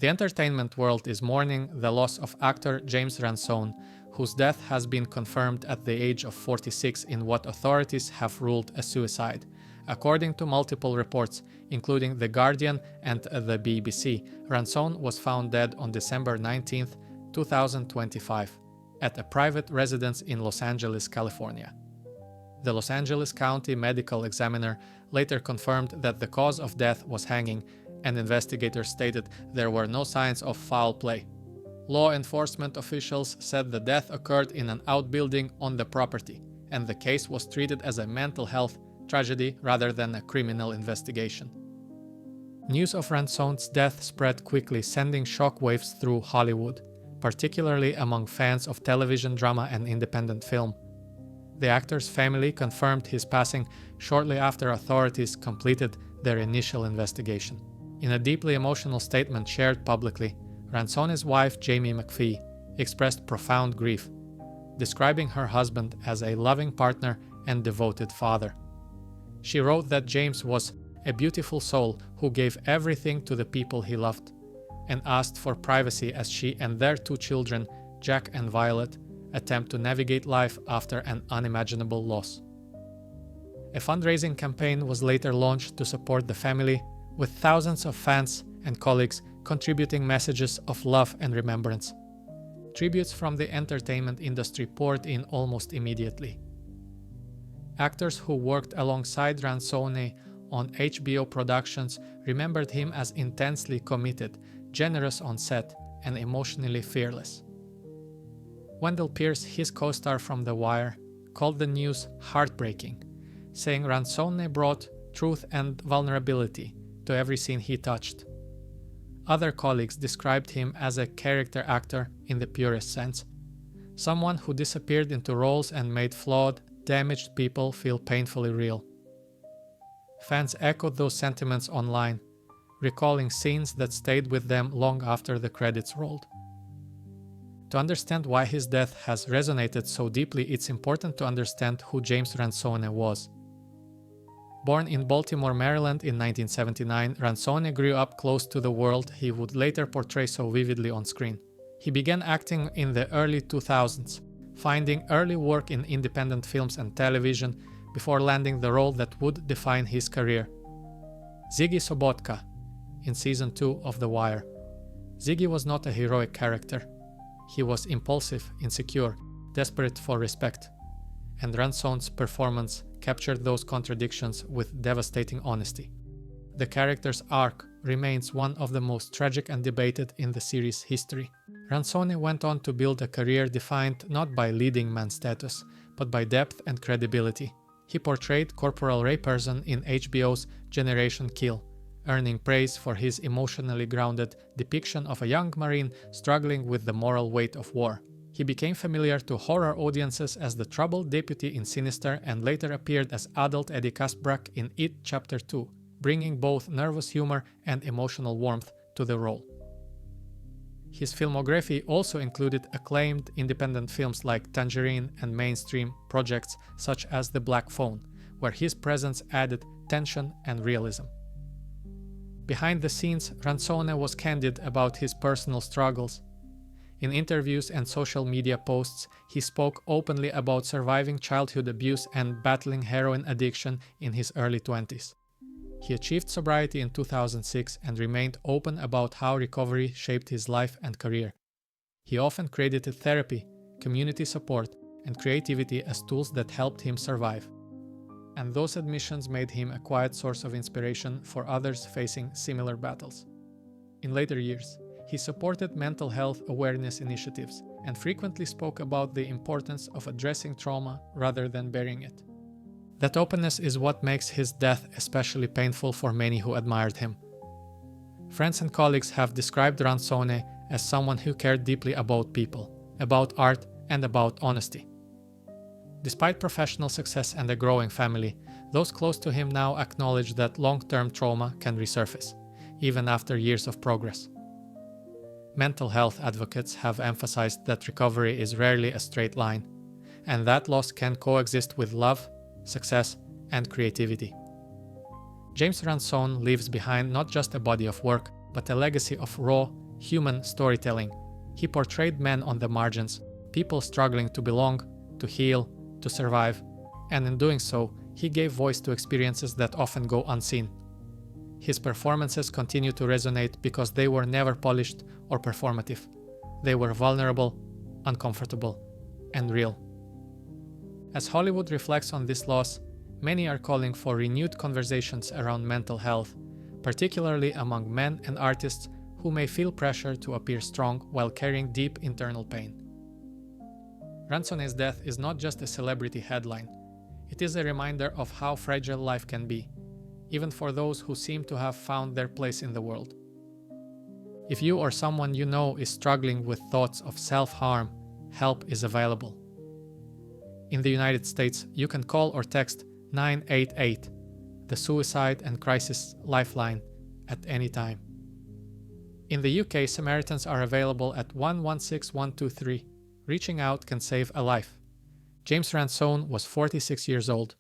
The entertainment world is mourning the loss of actor James Ransone, whose death has been confirmed at the age of 46 in what authorities have ruled a suicide. According to multiple reports, including The Guardian and the BBC, Ransone was found dead on December 19, 2025, at a private residence in Los Angeles, California. The Los Angeles County Medical Examiner later confirmed that the cause of death was hanging, and investigators stated there were no signs of foul play. Law enforcement officials said the death occurred in an outbuilding on the property, and the case was treated as a mental health tragedy rather than a criminal investigation. News of Ransone's death spread quickly, sending shockwaves through Hollywood, particularly among fans of television drama and independent film. The actor's family confirmed his passing shortly after authorities completed their initial investigation. In a deeply emotional statement shared publicly, Ransone's wife, Jamie McPhee, expressed profound grief, describing her husband as a loving partner and devoted father. She wrote that James was a beautiful soul who gave everything to the people he loved, and asked for privacy as she and their two children, Jack and Violet, attempt to navigate life after an unimaginable loss. A fundraising campaign was later launched to support the family, with thousands of fans and colleagues contributing messages of love and remembrance. Tributes from the entertainment industry poured in almost immediately. Actors who worked alongside Ransone on HBO productions remembered him as intensely committed, generous on set, and emotionally fearless. Wendell Pierce, his co-star from The Wire, called the news heartbreaking, saying Ransone brought truth and vulnerability to every scene he touched. Other colleagues described him as a character actor in the purest sense, someone who disappeared into roles and made flawed, damaged people feel painfully real. Fans echoed those sentiments online, recalling scenes that stayed with them long after the credits rolled. To understand why his death has resonated so deeply, it's important to understand who James Ransone was. Born in Baltimore, Maryland in 1979, Ransone grew up close to the world he would later portray so vividly on screen. He began acting in the early 2000s, finding early work in independent films and television before landing the role that would define his career, Ziggy Sobotka, in Season 2 of The Wire. Ziggy was not a heroic character. He was impulsive, insecure, desperate for respect, and Ransone's performance captured those contradictions with devastating honesty. The character's arc remains one of the most tragic and debated in the series' history. Ransone went on to build a career defined not by leading man status, but by depth and credibility. He portrayed Corporal Ray Person in HBO's Generation Kill, earning praise for his emotionally grounded depiction of a young Marine struggling with the moral weight of war. He became familiar to horror audiences as the troubled deputy in Sinister and later appeared as adult Eddie Kaspbrak in It Chapter 2, bringing both nervous humor and emotional warmth to the role. His filmography also included acclaimed independent films like Tangerine and mainstream projects such as The Black Phone, where his presence added tension and realism. Behind the scenes, Ransone was candid about his personal struggles. In interviews and social media posts, he spoke openly about surviving childhood abuse and battling heroin addiction in his early 20s. He achieved sobriety in 2006 and remained open about how recovery shaped his life and career. He often credited therapy, community support, and creativity as tools that helped him survive. And those admissions made him a quiet source of inspiration for others facing similar battles. In later years, he supported mental health awareness initiatives and frequently spoke about the importance of addressing trauma rather than burying it. That openness is what makes his death especially painful for many who admired him. Friends and colleagues have described Ransone as someone who cared deeply about people, about art, and about honesty. Despite professional success and a growing family, those close to him now acknowledge that long-term trauma can resurface, even after years of progress. Mental health advocates have emphasized that recovery is rarely a straight line, and that loss can coexist with love, success, and creativity. James Ransone leaves behind not just a body of work, but a legacy of raw, human storytelling. He portrayed men on the margins, people struggling to belong, to heal, to survive, and in doing so, he gave voice to experiences that often go unseen. His performances continue to resonate because they were never polished or performative. They were vulnerable, uncomfortable, and real. As Hollywood reflects on this loss, many are calling for renewed conversations around mental health, particularly among men and artists who may feel pressure to appear strong while carrying deep internal pain. Ransone's death is not just a celebrity headline. It is a reminder of how fragile life can be, even for those who seem to have found their place in the world. If you or someone you know is struggling with thoughts of self-harm, help is available. In the United States, you can call or text 988, the Suicide and Crisis Lifeline, at any time. In the UK, Samaritans are available at 116123. Reaching out can save a life. James Ransone was 46 years old.